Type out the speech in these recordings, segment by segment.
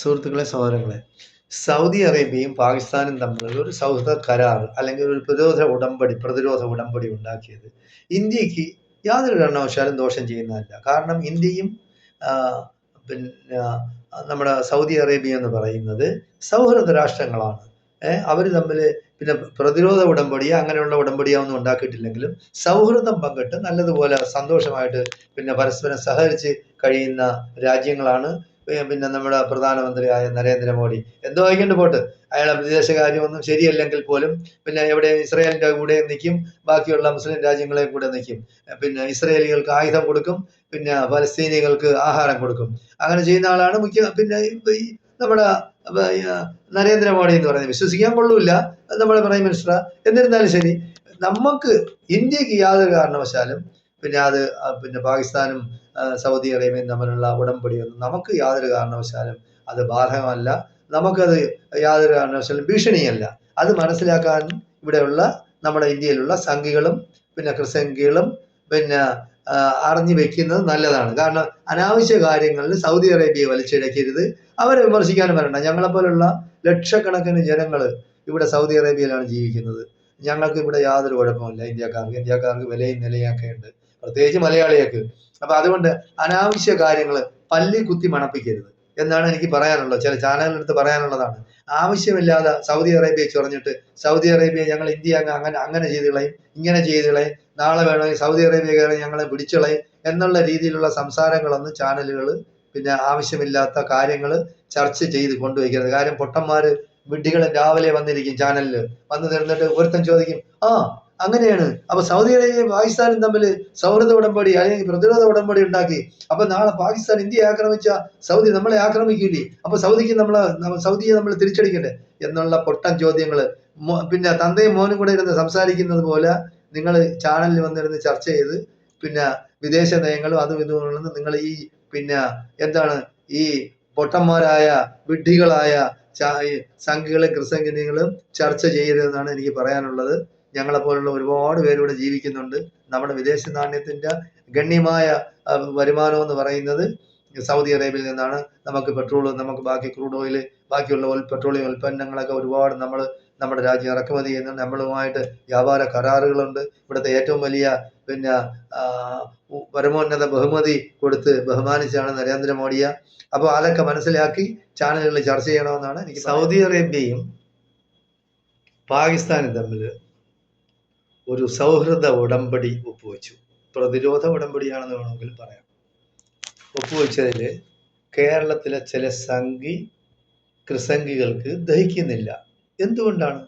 സുഹൃത്തുക്കളെ, സഹോദരങ്ങളെ, സൗദി അറേബ്യയും പാകിസ്ഥാനും തമ്മിലുള്ള ഒരു സൗഹൃദ കരാർ അല്ലെങ്കിൽ ഒരു പ്രതിരോധ ഉടമ്പടി ഉണ്ടാക്കിയത് ഇന്ത്യക്ക് യാതൊരു കാരണവശാലും ദോഷം ചെയ്യുന്നതല്ല. കാരണം ഇന്ത്യയും ആ, പിന്നെ നമ്മുടെ സൗദി അറേബ്യ എന്ന് പറയുന്നത് സൗഹൃദ രാഷ്ട്രങ്ങളാണ്. അവർ തമ്മിൽ പിന്നെ പ്രതിരോധ ഉടമ്പടിയോ അങ്ങനെയുള്ള ഉടമ്പടിയോ ഒന്നും ഉണ്ടാക്കിയിട്ടില്ലെങ്കിലും സൗഹൃദം പങ്കിട്ട് നല്ലതുപോലെ സന്തോഷമായിട്ട് പിന്നെ പരസ്പരം സഹകരിച്ച് കഴിയുന്ന രാജ്യങ്ങളാണ്. പിന്നെ നമ്മുടെ പ്രധാനമന്ത്രിയായ നരേന്ദ്രമോദി എന്തോ ആയിക്കൊണ്ട് പോട്ട്, അയാളെ വിദേശകാര്യമൊന്നും ശരിയല്ലെങ്കിൽ പോലും പിന്നെ എവിടെ ഇസ്രായേലിന്റെ കൂടെ നിൽക്കും, ബാക്കിയുള്ള മുസ്ലിം രാജ്യങ്ങളെ കൂടെ നിൽക്കും. പിന്നെ ഇസ്രായേലികൾക്ക് ആയുധം കൊടുക്കും, പിന്നെ പലസ്തീനികൾക്ക് ആഹാരം കൊടുക്കും. അങ്ങനെ ചെയ്യുന്ന ആളാണ് പിന്നെ ഈ നമ്മുടെ നരേന്ദ്രമോദി എന്ന് പറയുന്നത്. വിശ്വസിക്കാൻ കൊള്ളൂല നമ്മുടെ പ്രൈം മിനിസ്റ്റർ. എന്നിരുന്നാലും ശരി, നമുക്ക് ഇന്ത്യക്ക് യാതൊരു കാരണവശാലും പിന്നെ പാകിസ്ഥാനും സൗദി അറേബ്യയും തമ്മിലുള്ള ഉടമ്പടിയൊന്നും നമുക്ക് യാതൊരു കാരണവശാലും അത് ബാധകമല്ല. നമുക്കത് യാതൊരു കാരണവശാലും ഭീഷണിയല്ല. അത് മനസ്സിലാക്കാൻ ഇവിടെയുള്ള നമ്മുടെ ഇന്ത്യയിലുള്ള സംഘികളും പിന്നെ ക്രിസംഖികളും പിന്നെ അറിഞ്ഞു വെക്കുന്നത് നല്ലതാണ്. കാരണം അനാവശ്യ കാര്യങ്ങളിൽ സൗദി അറേബ്യയെ വലിച്ചിഴക്കരുത്. അവരെ വിമർശിക്കാനും വരണ്ട. ഞങ്ങളെപ്പോലുള്ള ലക്ഷക്കണക്കിന് ജനങ്ങൾ ഇവിടെ സൗദി അറേബ്യയിലാണ് ജീവിക്കുന്നത്. ഞങ്ങൾക്ക് ഇവിടെ യാതൊരു കുഴപ്പമില്ല. ഇന്ത്യക്കാർക്ക് വിലയും നിലയൊക്കെ ഉണ്ട്, പ്രത്യേകിച്ച് മലയാളികൾക്ക്. അപ്പൊ അതുകൊണ്ട് അനാവശ്യ കാര്യങ്ങൾ പല്ലി കുത്തി മണപ്പിക്കരുത് എന്നാണ് എനിക്ക് പറയാനുള്ളത്. ചില ചാനലിനടുത്ത് പറയാനുള്ളതാണ്. ആവശ്യമില്ലാതെ സൗദി അറേബ്യയെ ചൊറഞ്ഞിട്ട് സൗദി അറേബ്യ ഞങ്ങൾ ഇന്ത്യ അങ്ങനെ ചെയ്ത് കളയും, ഇങ്ങനെ ചെയ്ത് കളയും, നാളെ വേണമെങ്കിൽ സൗദി അറേബ്യ കയറി ഞങ്ങളെ പിടിച്ചു കളയും എന്നുള്ള രീതിയിലുള്ള സംസാരങ്ങളൊന്നും ചാനലുകൾ പിന്നെ ആവശ്യമില്ലാത്ത കാര്യങ്ങൾ ചർച്ച ചെയ്ത് കൊണ്ടുവയ്ക്കരുത്. കാര്യം പൊട്ടന്മാര് വിഡ്ഢികൾ രാവിലെ വന്നിരിക്കും ചാനലിൽ വന്ന് നിന്നിട്ട് ഒരുത്തൻ ചോദിക്കും, അങ്ങനെയാണ്, അപ്പൊ സൗദി അറേബ്യയും പാകിസ്ഥാനും തമ്മിൽ സൗഹൃദ ഉടമ്പടി അല്ലെങ്കിൽ പ്രതിരോധ ഉടമ്പടി ഉണ്ടാക്കി, അപ്പൊ നാളെ പാകിസ്ഥാൻ ഇന്ത്യയെ ആക്രമിച്ച സൗദി നമ്മളെ ആക്രമിക്കില്ലേ, അപ്പൊ സൗദിയെ നമ്മൾ തിരിച്ചടിക്കണ്ടേ എന്നുള്ള പൊട്ടൻ ചോദ്യങ്ങള് പിന്നെ തന്തയും മോനും കൂടെ ഇരുന്ന് സംസാരിക്കുന്നത് പോലെ നിങ്ങൾ ചാനലിൽ വന്നിരുന്ന് ചർച്ച ചെയ്ത് പിന്നെ വിദേശ നയങ്ങളും അതും ഇതും നിങ്ങൾ ഈ പിന്നെ എന്താണ് ഈ പൊട്ടന്മാരായ വിഡ്ഢികളായ സംഘികളും ക്രിസംഖികളും ചർച്ച ചെയ്യരുതെന്നാണ് എനിക്ക് പറയാനുള്ളത്. ഞങ്ങളെപ്പോലുള്ള ഒരുപാട് പേരിവിടെ ജീവിക്കുന്നുണ്ട്. നമ്മുടെ വിദേശ നാണ്യത്തിന്റെ ഗണ്യമായ വരുമാനം എന്ന് പറയുന്നത് സൗദി അറേബ്യയിൽ നിന്നാണ്. നമുക്ക് പെട്രോൾ, നമുക്ക് ബാക്കി ക്രൂഡ് ഓയിൽ, ബാക്കിയുള്ള പെട്രോളിയം ഉൽപ്പന്നങ്ങളൊക്കെ ഒരുപാട് നമ്മുടെ രാജ്യം ഇറക്കുമതി ചെയ്യുന്നുണ്ട്. നമ്മളുമായിട്ട് വ്യാപാര കരാറുകളുണ്ട്. ഇവിടുത്തെ ഏറ്റവും വലിയ പിന്നെ പരമോന്നത ബഹുമതി കൊടുത്ത് ബഹുമാനിച്ചാണ് നരേന്ദ്രമോദിയെ. അപ്പോൾ അതൊക്കെ മനസ്സിലാക്കി ചാനലുകളിൽ ചർച്ച ചെയ്യണമെന്നാണ് എനിക്ക്. സൗദി അറേബ്യയും പാകിസ്ഥാനും തമ്മിൽ ഒരു സൗഹൃദ ഉടമ്പടി ഒപ്പുവെച്ചു. പ്രതിരോധ ഉടമ്പടിയാണെന്ന് വേണമെങ്കിൽ പറയാം. ഒപ്പുവെച്ചതിൽ കേരളത്തിലെ ചില ക്രിസംഖികൾക്ക് ദഹിക്കുന്നില്ല. എന്തുകൊണ്ടാണ്?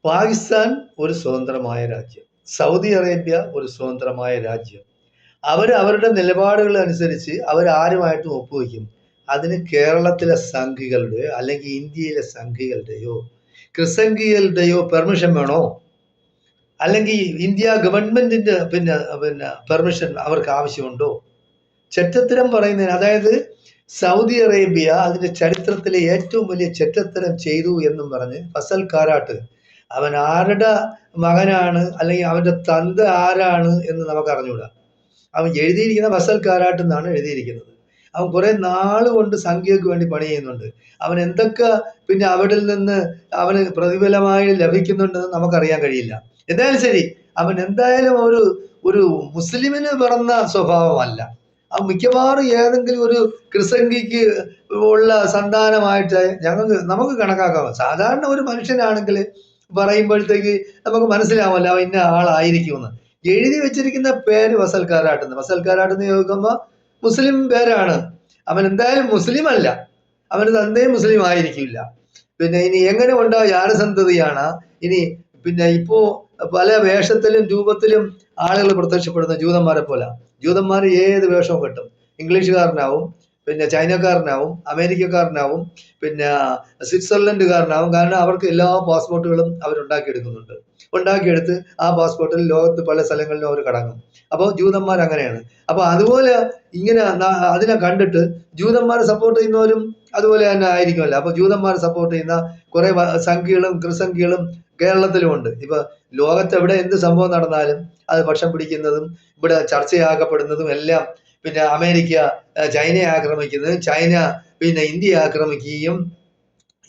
പാകിസ്ഥാൻ ഒരു സ്വതന്ത്രമായ രാജ്യം, സൗദി അറേബ്യ ഒരു സ്വതന്ത്രമായ രാജ്യം. അവരുടെ നിലപാടുകൾ അനുസരിച്ച് ആരുമായിട്ടും ഒപ്പുവെക്കും. അതിന് കേരളത്തിലെ സംഘികളുടെ അല്ലെങ്കിൽ ഇന്ത്യയിലെ സംഘികളുടെയോ ക്രിസംഖികളുടെയോ പെർമിഷൻ വേണോ? അല്ലെങ്കിൽ ഇന്ത്യ ഗവൺമെന്റിന്റെ പിന്നെ പെർമിഷൻ അവർക്ക് ആവശ്യമുണ്ടോ? ചെറ്റത്തരം പറയുന്നതിന്, അതായത് സൗദി അറേബ്യ അതിന്റെ ചരിത്രത്തിലെ ഏറ്റവും വലിയ ചെറ്റത്തരം ചെയ്തു എന്നും പറഞ്ഞ് ഫസൽ കാരാട്ട്, അവൻ ആരുടെ മകനാണ് അല്ലെങ്കിൽ അവന്റെ തന്ത ആരാണ് എന്ന് നമുക്ക് അറിഞ്ഞുകൂടാ. അവൻ എഴുതിയിരിക്കുന്ന ഫസൽ കാരാട്ട് എന്നാണ് എഴുതിയിരിക്കുന്നത്. അവൻ കുറെ നാള് കൊണ്ട് സംഖ്യക്ക് വേണ്ടി പണി ചെയ്യുന്നുണ്ട്. അവൻ എന്തൊക്കെ പിന്നെ അവിടെ നിന്ന് അവന് പ്രതിഫലമായി ലഭിക്കുന്നുണ്ടെന്ന് നമുക്കറിയാൻ കഴിയില്ല. എന്തായാലും ശരി, അവൻ എന്തായാലും ഒരു മുസ്ലിമിന് പിറന്ന സ്വഭാവമല്ല. അവൻ മിക്കവാറും ഏതെങ്കിലും ഒരു ക്രിസംഖിക്ക് ഉള്ള സന്താനമായിട്ട് നമുക്ക് കണക്കാക്കാം. സാധാരണ ഒരു മനുഷ്യനാണെങ്കിൽ പറയുമ്പോഴത്തേക്ക് നമുക്ക് മനസ്സിലാവുമല്ലോ അവൻ ഇന്ന ആളായിരിക്കുമെന്ന്. എഴുതി വെച്ചിരിക്കുന്ന പേര് ഫസൽ കാരാട്ടെന്ന് ചോദിക്കുമ്പോൾ മുസ്ലിം പേരാണ്. അവൻ എന്തായാലും മുസ്ലിം അല്ല, അവന് തന്തയും മുസ്ലിം ആയിരിക്കില്ല. പിന്നെ ഇനി എങ്ങനെ ഉണ്ടാ ജാരസന്തതിയാണ്? ഇനി പിന്നെ ഇപ്പോ പല വേഷത്തിലും രൂപത്തിലും ആളുകൾ പ്രത്യക്ഷപ്പെടുന്ന ജൂതന്മാരെ പോലെ. ജൂതന്മാർ ഏത് വേഷവും കെട്ടും. ഇംഗ്ലീഷുകാരനാവും, പിന്നെ ചൈനക്കാരനാവും, അമേരിക്കക്കാരനാവും, പിന്നെ സ്വിറ്റ്സർലൻഡുകാരനാവും. കാരണം അവർക്ക് എല്ലാ പാസ്പോർട്ടുകളും അവരുണ്ടാക്കിയെടുക്കുന്നുണ്ട്. ഉണ്ടാക്കിയെടുത്ത് ആ പാസ്പോർട്ടിൽ ലോകത്ത് പല സ്ഥലങ്ങളിലും അവർ കടങ്ങും. അപ്പോൾ ജൂതന്മാർ അങ്ങനെയാണ്. അപ്പൊ അതുപോലെ ഇങ്ങനെ അതിനെ കണ്ടിട്ട് ജൂതന്മാരെ സപ്പോർട്ട് ചെയ്യുന്നവരും അതുപോലെ തന്നെ ആയിരിക്കുമല്ലോ. അപ്പൊ ജൂതന്മാരെ സപ്പോർട്ട് ചെയ്യുന്ന കുറെ സംഖ്യകളും ക്രിസംഖ്യകളും കേരളത്തിലും ഉണ്ട്. ഇപ്പൊ ലോകത്ത് എവിടെ എന്ത് സംഭവം നടന്നാലും അത് പക്ഷം പിടിക്കുന്നതും ഇവിടെ ചർച്ചയാക്കപ്പെടുന്നതും എല്ലാം പിന്നെ അമേരിക്ക ചൈനയെ ആക്രമിക്കുന്നത്, ചൈന പിന്നെ ഇന്ത്യയെ ആക്രമിക്കുകയും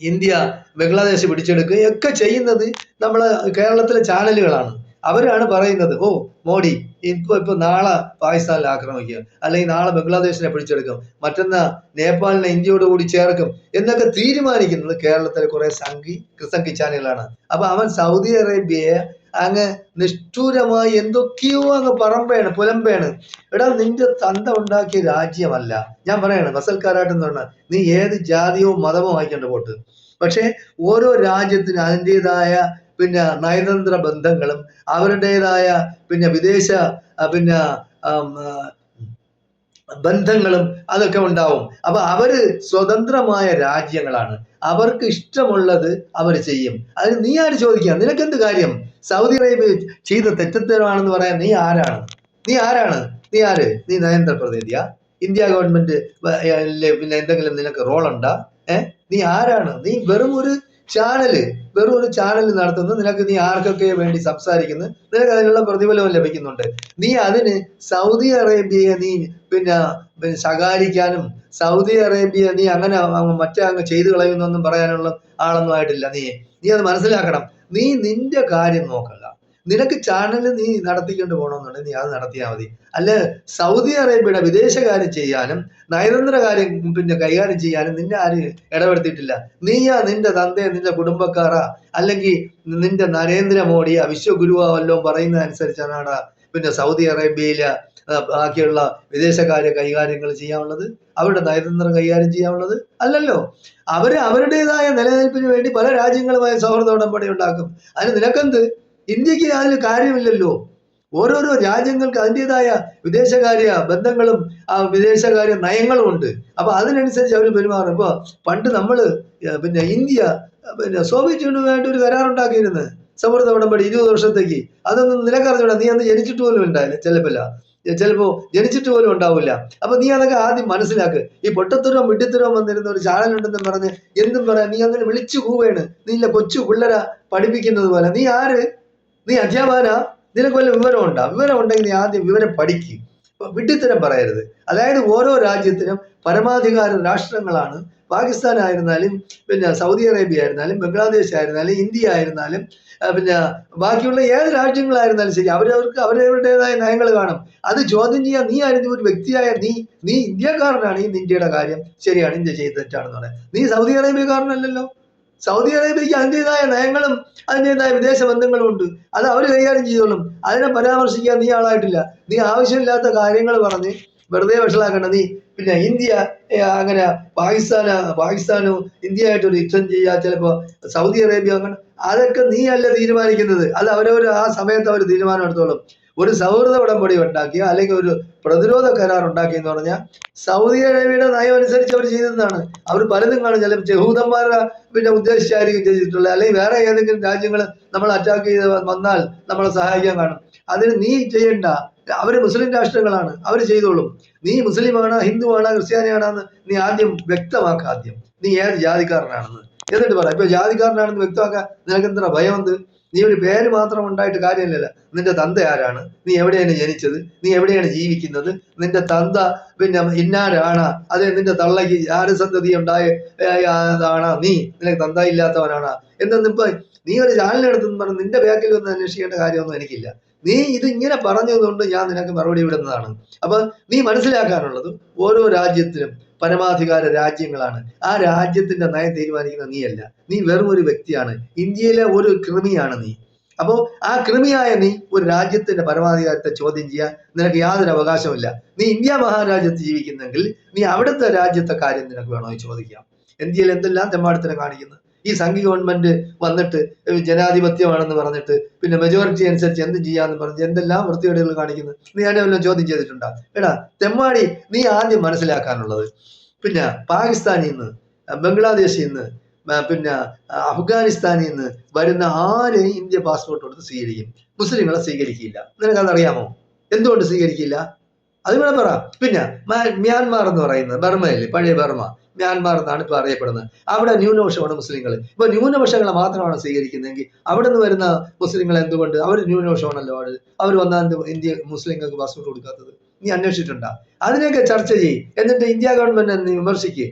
ഇന്ത്യ ബംഗ്ലാദേശ് പിടിച്ചെടുക്കുകയും ഒക്കെ ചെയ്യുന്നത് നമ്മളെ കേരളത്തിലെ ചാനലുകളാണ്. അവരാണ് പറയുന്നത്, ഓ മോഡി ഇപ്പൊ നാളെ പാകിസ്ഥാനിൽ ആക്രമിക്കുക, അല്ലെങ്കിൽ നാളെ ബംഗ്ലാദേശിനെ പിടിച്ചെടുക്കും, മറ്റന്നാ നേപ്പാളിനെ ഇന്ത്യയോട് കൂടി ചേർക്കും എന്നൊക്കെ തീരുമാനിക്കുന്നത് കേരളത്തിലെ കുറെ സംഘി ചാനലുകളാണ്. അപ്പൊ അവൻ സൗദി അറേബ്യയെ അങ്ങ് നിഷ്ഠൂരമായി എന്തൊക്കെയോ അങ്ങ് പുലമ്പേണ്. എടാ, നിന്റെ തന്ത ഉണ്ടാക്കിയ രാജ്യമല്ല. ഞാൻ പറയാണ്, ഫസൽ കാരാട്ട് എന്ന് പറഞ്ഞാൽ നീ ഏത് ജാതിയോ മതമോ ആയിക്കൊണ്ട് പോട്ട്, പക്ഷെ ഓരോ രാജ്യത്തിനും അതിൻ്റെതായ പിന്നെ നയതന്ത്ര ബന്ധങ്ങളും അവരുടേതായ പിന്നെ വിദേശ പിന്നെ ബന്ധങ്ങളും അതൊക്കെ ഉണ്ടാവും. അപ്പൊ അവര് സ്വതന്ത്രമായ രാജ്യങ്ങളാണ്, അവർക്ക് ഇഷ്ടമുള്ളത് അവർ ചെയ്യും. അതിന് നീ ആര് ചോദിക്കുക? നിനക്കെന്ത് കാര്യം? സൗദി അറേബ്യ ചെയ്ത തെറ്റത്തരമാണെന്ന് പറയാൻ നീ ആരാണ്? നീ ആരാണ്? നീ ആര്? നീ നയതന്ത്ര പ്രതിനിധിയാ? ഇന്ത്യ ഗവൺമെന്റ് പിന്നെ എന്തെങ്കിലും നിനക്ക് റോളുണ്ടാ? നീ ആരാണ്? നീ വെറും ഒരു ചാനൽ നടത്തുന്നു. നീ ആർക്കൊക്കെ വേണ്ടി സംസാരിക്കുന്നു, നിനക്ക് അതിനുള്ള പ്രതിഫലവും ലഭിക്കുന്നുണ്ട്. നീ അതിന് സൗദി അറേബ്യയെ നീ പിന്നെ ശകാരിക്കാനും സൗദി അറേബ്യ നീ അങ്ങനെ മറ്റേ അങ്ങ് ചെയ്തു കളയുന്നൊന്നും പറയാനുള്ള ആളൊന്നും ആയിട്ടില്ല. നീ അത് മനസ്സിലാക്കണം. നീ നിന്റെ കാര്യം നോക്കല്ല. നിനക്ക് ചാനൽ നീ നടത്തിക്കൊണ്ട് പോകണമെന്നുണ്ടെങ്കിൽ നീ അത് നടത്തിയാൽ മതി. അല്ലെ സൗദി അറേബ്യയുടെ വിദേശകാര്യം ചെയ്യാനും നയതന്ത്ര കാര്യം പിന്നെ കൈകാര്യം ചെയ്യാനും നിന്നെ ആരും ഇടപെടുത്തിയിട്ടില്ല. നീയാ നിന്റെ തന്തയെ നിന്റെ കുടുംബക്കാരാ അല്ലെങ്കിൽ നിന്റെ നരേന്ദ്രമോദിയാ വിശ്വഗുരുവാ വല്ലതും പറയുന്ന അനുസരിച്ചാണ് പിന്നെ സൗദി അറേബ്യയിലെ ബാക്കിയുള്ള വിദേശകാര്യ കൈകാര്യങ്ങൾ ചെയ്യാനുള്ളത്, അവരുടെ നയതന്ത്രം കൈകാര്യം ചെയ്യാനുള്ളത് അല്ലല്ലോ. അവരുടേതായ നിലനിൽപ്പിന് വേണ്ടി പല രാജ്യങ്ങളുമായി സൗഹൃദ ഉടമ്പടി ഉണ്ടാക്കും. അതിന് നിനക്കെന്ത്? ഇന്ത്യക്ക് അതിൽ കാര്യമില്ലല്ലോ. ഓരോരോ രാജ്യങ്ങൾക്ക് അതിൻ്റെതായ വിദേശകാര്യ ബന്ധങ്ങളും വിദേശകാര്യ നയങ്ങളും ഉണ്ട്. അപ്പൊ അതിനനുസരിച്ച് അവർ പെരുമാറും. ഇപ്പൊ പണ്ട് നമ്മള് പിന്നെ ഇന്ത്യ പിന്നെ സോവിയറ്റ് യൂണിയനുമായിട്ട് ഒരു കരാറുണ്ടാക്കിയിരുന്നു, സൗഹൃദ ഉടമ്പടി 20 വർഷത്തേക്ക്. അതൊന്നും നിനക്കറിഞ്ഞൂടാ. നീ അന്ന് ജനിച്ചിട്ട് പോലും ഉണ്ടായില്ല, ചിലപ്പോ ജനിച്ചിട്ട് പോലും ഉണ്ടാവില്ല. അപ്പൊ നീ അതൊക്കെ ആദ്യം മനസ്സിലാക്ക്. ഈ പൊട്ടത്തരവും വിഡ്ഢിത്തരവും വന്നിരുന്ന ഒരു ചാനലുണ്ടെന്നും പറഞ്ഞ് എന്തും പറയാൻ നീ അങ്ങനെ വിളിച്ചു കൂവേണ്. നീ ഇല്ല കൊച്ചു പിള്ളേരെ പഠിപ്പിക്കുന്നത് പോലെ. നീ ആര്? നീ അധ്യാപകനാ? നിനക്ക് വല്ല വിവരം ഉണ്ടാ? വിവരം ഉണ്ടെങ്കിൽ നീ ആദ്യം വിവരം പഠിക്കും, വിഡ്ഢിത്തരം പറയരുത്. അതായത് ഓരോ രാജ്യത്തിനും പരമാധികാര രാഷ്ട്രങ്ങളാണ്. പാകിസ്ഥാൻ ആയിരുന്നാലും പിന്നെ സൗദി അറേബ്യ ആയിരുന്നാലും ബംഗ്ലാദേശ് ആയിരുന്നാലും ഇന്ത്യ ആയിരുന്നാലും പിന്നെ ബാക്കിയുള്ള ഏത് രാജ്യങ്ങളായിരുന്നാലും ശരി, അവരവർക്ക് അവരവരുടേതായ നയങ്ങൾ കാണും. അത് ചോദ്യം ചെയ്യാൻ നീ ആയിരുന്നു ഒരു വ്യക്തിയായ നീ ഇന്ത്യക്കാരനാണ്. ഈ ഇന്ത്യയുടെ കാര്യം ശരിയാണ്, ഇന്ത്യ ചെയ്ത് തെറ്റാണെന്ന് പറയാം. നീ സൗദി അറേബ്യക്കാരനല്ലല്ലോ. സൗദി അറേബ്യക്ക് അതിൻ്റെതായ നയങ്ങളും അതിൻ്റെതായ വിദേശ ബന്ധങ്ങളും ഉണ്ട്. അത് അവർ കൈകാര്യം ചെയ്തോളും. അതിനെ പരാമർശിക്കാൻ നീ ആളായിട്ടില്ല. നീ ആവശ്യമില്ലാത്ത കാര്യങ്ങൾ പറഞ്ഞ് വെറുതെ വഷളാക്കണ്ട. നീ പിന്നെ ഇന്ത്യ അങ്ങനെ പാകിസ്ഥാനോ ഇന്ത്യയായിട്ടൊരു യുദ്ധം ചെയ്യാ, ചിലപ്പോ സൗദി അറേബ്യ അങ്ങനെ, അതൊക്കെ നീ അല്ല തീരുമാനിക്കുന്നത്. അത് അവരവർ ആ സമയത്ത് അവർ തീരുമാനം എടുത്തോളും. ഒരു സൗഹൃദ ഉടമ്പടി ഉണ്ടാക്കിയ അല്ലെങ്കിൽ ഒരു പ്രതിരോധ കരാർ ഉണ്ടാക്കിയെന്ന് പറഞ്ഞാൽ സൗദി അറേബ്യയുടെ നയം അനുസരിച്ച് അവർ ചെയ്തതാണ്. അവർ പലതും കാണും. ചിലപ്പോൾ യഹൂദന്മാരെ പിന്നെ ഉദ്ദേശിച്ചായിരിക്കും ചെയ്തിട്ടുള്ളത്, അല്ലെങ്കിൽ വേറെ ഏതെങ്കിലും രാജ്യങ്ങൾ നമ്മൾ അറ്റാക്ക് ചെയ്ത് വന്നാൽ നമ്മളെ സഹായിക്കാൻ കാണും. അതിന് നീ ചെയ്യണ്ട. അവര് മുസ്ലിം രാഷ്ട്രങ്ങളാണ്, അവർ ചെയ്തോളും. നീ മുസ്ലിമാണോ ഹിന്ദുവാണോ ക്രിസ്ത്യാനിയാണെന്ന് നീ ആദ്യം വ്യക്തമാക്കുക. ആദ്യം നീ ഏത് ജാതിക്കാരനാണെന്ന് എന്നിട്ട് പറ. ഇപ്പൊ ജാതിക്കാരനാണെന്ന് വ്യക്തമാക്കാൻ നിനക്ക് എന്താ ഭയം? എന്ത്? നീ ഒരു പേര് മാത്രം ഉണ്ടായിട്ട് കാര്യമില്ലല്ലോ. നിന്റെ തന്ത ആരാണ്? നീ എവിടെയാണ് ജനിച്ചത്? നീ എവിടെയാണ് ജീവിക്കുന്നത്? നിന്റെ തന്ത പിന്നെ ഇന്നാരാണ്? അതെ, നിന്റെ തള്ളക്ക് ആര് സന്തതി ഉണ്ടായതാണോ? നിനക്ക് തന്ത ഇല്ലാത്തവനാണ് എന്നൊന്നും ഇപ്പൊ നീ ഒരു ചാനലിനെടുത്തെന്ന് പറഞ്ഞ് നിന്റെ ബാക്കിൽ ഒന്നും അന്വേഷിക്കേണ്ട കാര്യമൊന്നും എനിക്കില്ല. നീ ഇത് ഇങ്ങനെ പറഞ്ഞതുകൊണ്ട് ഞാൻ നിനക്ക് മറുപടി വിടുന്നതാണ്. അപ്പൊ നീ മനസ്സിലാക്കാനുള്ളത്, ഓരോ രാജ്യത്തിനും പരമാധികാര രാജ്യങ്ങളാണ്. ആ രാജ്യത്തിന്റെ നയം തീരുമാനിക്കുന്ന നീയല്ല. നീ വെറും ഒരു വ്യക്തിയാണ്. ഇന്ത്യയിലെ ഒരു കൃമിയാണ് നീ. അപ്പോ ആ കൃമിയായ നീ ഒരു രാജ്യത്തിന്റെ പരമാധികാരത്തെ ചോദ്യം ചെയ്യാൻ നിനക്ക് യാതൊരു അവകാശമില്ല. നീ ഇന്ത്യ മഹാരാജ്യത്ത് ജീവിക്കുന്നെങ്കിൽ നീ അവിടുത്തെ രാജ്യത്തെ കാര്യം നിനക്ക് വേണോ ചോദിക്കാം. ഇന്ത്യയിൽ എന്തെല്ലാം തെമ്മാടിത്തരം കാണിക്കുന്നു. ഈ സംഘി ഗവൺമെന്റ് വന്നിട്ട് ജനാധിപത്യമാണെന്ന് പറഞ്ഞിട്ട് പിന്നെ മെജോറിറ്റി അനുസരിച്ച് എന്ത് ചെയ്യാന്ന് പറഞ്ഞ് എന്തെല്ലാം വൃത്തികേടുകൾ കാണിക്കുന്നു. നീ അതിനെ വല്ലതും ചോദ്യം ചെയ്തിട്ടുണ്ടാ? എടാ തെമ്മാടി, നീ ആദ്യം മനസ്സിലാക്കാനുള്ളത്, പിന്നെ പാകിസ്ഥാനിൽ നിന്ന് ബംഗ്ലാദേശിൽ നിന്ന് പിന്നെ അഫ്ഗാനിസ്ഥാനിൽ നിന്ന് വരുന്ന ആരെയും ഇന്ത്യ പാസ്പോർട്ട് കൊടുത്ത് സ്വീകരിക്കും. മുസ്ലിങ്ങളെ സ്വീകരിക്കില്ല. നിനക്കതറിയാമോ? എന്തുകൊണ്ട് സ്വീകരിക്കില്ല? അതുകൂടെ പറ. പിന്നെ മ്യാൻമാർ എന്ന് പറയുന്നത് ബർമയല്ലേ, പഴയ ബർമ, മ്യാൻമാർ എന്നാണ് ഇപ്പൊ അറിയപ്പെടുന്നത്. അവിടെ ന്യൂനപക്ഷമാണ് മുസ്ലിങ്ങൾ. ഇപ്പൊ ന്യൂനപക്ഷങ്ങളെ മാത്രമാണ് സ്വീകരിക്കുന്നതെങ്കിൽ അവിടെ നിന്ന് വരുന്ന മുസ്ലിങ്ങൾ എന്തുകൊണ്ട്? അവർ ന്യൂനപക്ഷമാണല്ലോ. അവർ വന്നാൽ ഇന്ത്യ മുസ്ലിങ്ങൾക്ക് പാസ്പോർട്ട് കൊടുക്കാത്തത്? നീ അന്വേഷിച്ചിട്ടുണ്ടോ? അതിനെയൊക്കെ ചർച്ച ചെയ്യും. എന്നിട്ട് ഇന്ത്യ ഗവൺമെന്റ് നീ വിമർശിക്കുക.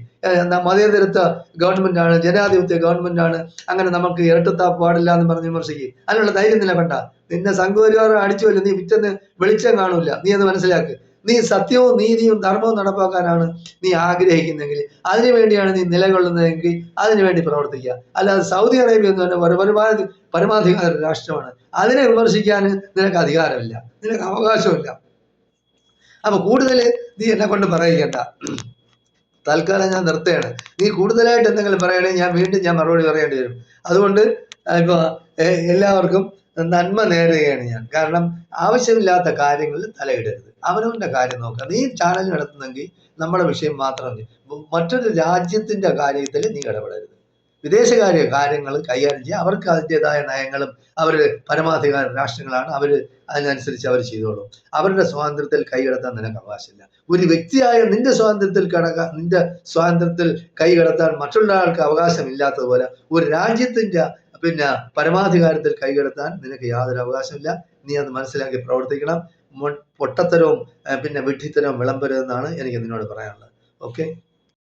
മതേതരത്വ ഗവൺമെന്റാണ്, ജനാധിപത്യ ഗവൺമെന്റാണ്, അങ്ങനെ നമുക്ക് ഇരട്ടത്താപ്പ് പാടില്ല എന്ന് പറഞ്ഞ് വിമർശിക്കുക. അതിനുള്ള ധൈര്യം നിലകൊണ്ട. നിന്നെ സംഘപരിവാരം അടിച്ചുവല്ലോ, നീ പിറ്റേന്ന് വെളിച്ചം കാണൂല. നീ അത് മനസ്സിലാക്ക്. നീ സത്യവും നീതിയും ധർമ്മവും നടപ്പാക്കാനാണ് നീ ആഗ്രഹിക്കുന്നെങ്കിൽ, അതിനുവേണ്ടിയാണ് നീ നിലകൊള്ളുന്നതെങ്കിൽ അതിനുവേണ്ടി പ്രവർത്തിക്കുക. അല്ലാതെ സൗദി അറേബ്യ എന്ന് പറഞ്ഞ പരമാധികാര രാഷ്ട്രമാണ്. അതിനെ വിമർശിക്കാൻ നിനക്ക് അധികാരമില്ല, നിനക്ക് അവകാശമില്ല. അപ്പൊ കൂടുതൽ നീ എന്നെ കൊണ്ട് പറയിക്കണ്ട. തൽക്കാലം ഞാൻ നിർത്തുകയാണ്. നീ കൂടുതലായിട്ട് എന്തെങ്കിലും പറയണമെങ്കിൽ ഞാൻ മറുപടി പറയേണ്ടി വരും. അതുകൊണ്ട് ഇപ്പൊ എല്ലാവർക്കും നന്മ നേരുകയാണ് ഞാൻ. കാരണം ആവശ്യമില്ലാത്ത കാര്യങ്ങളിൽ തലയിടരുത്, അവനവന്റെ കാര്യം നോക്കുക. നീ ചാനൽ നടത്തുന്നെങ്കിൽ നമ്മുടെ വിഷയം മാത്രം മതി. മറ്റൊരു രാജ്യത്തിന്റെ കാര്യത്തിൽ നീ ഇടപെടരുത്. വിദേശകാര്യ കാര്യങ്ങൾ കൈകാര്യം ചെയ്യുക. അവർക്ക് അതിൻ്റെതായ നയങ്ങളും, അവർ പരമാധികാര രാഷ്ട്രങ്ങളാണ്, അവർ അതിനനുസരിച്ച് അവർ ചെയ്തോളും. അവരുടെ സ്വാതന്ത്ര്യത്തിൽ കൈകടത്താൻ നിനക്ക് അവകാശമില്ല. ഒരു വ്യക്തിയായ നിന്റെ സ്വാതന്ത്ര്യത്തിൽ കൈകടത്താൻ മറ്റുള്ള ആൾക്ക് അവകാശമില്ലാത്തതുപോലെ ഒരു രാജ്യത്തിന്റെ പരമാധികാരത്തിൽ കൈകടത്താൻ നിനക്ക് യാതൊരു അവകാശമില്ല. നീ അത് മനസ്സിലാക്കി പ്രവർത്തിക്കണം. പൊട്ടത്തരവും വിഡ്ഢിത്തരവും വിളമ്പരുതെന്നാണ് എനിക്ക് നിന്നോട് പറയാനുള്ളത്. ഓക്കെ.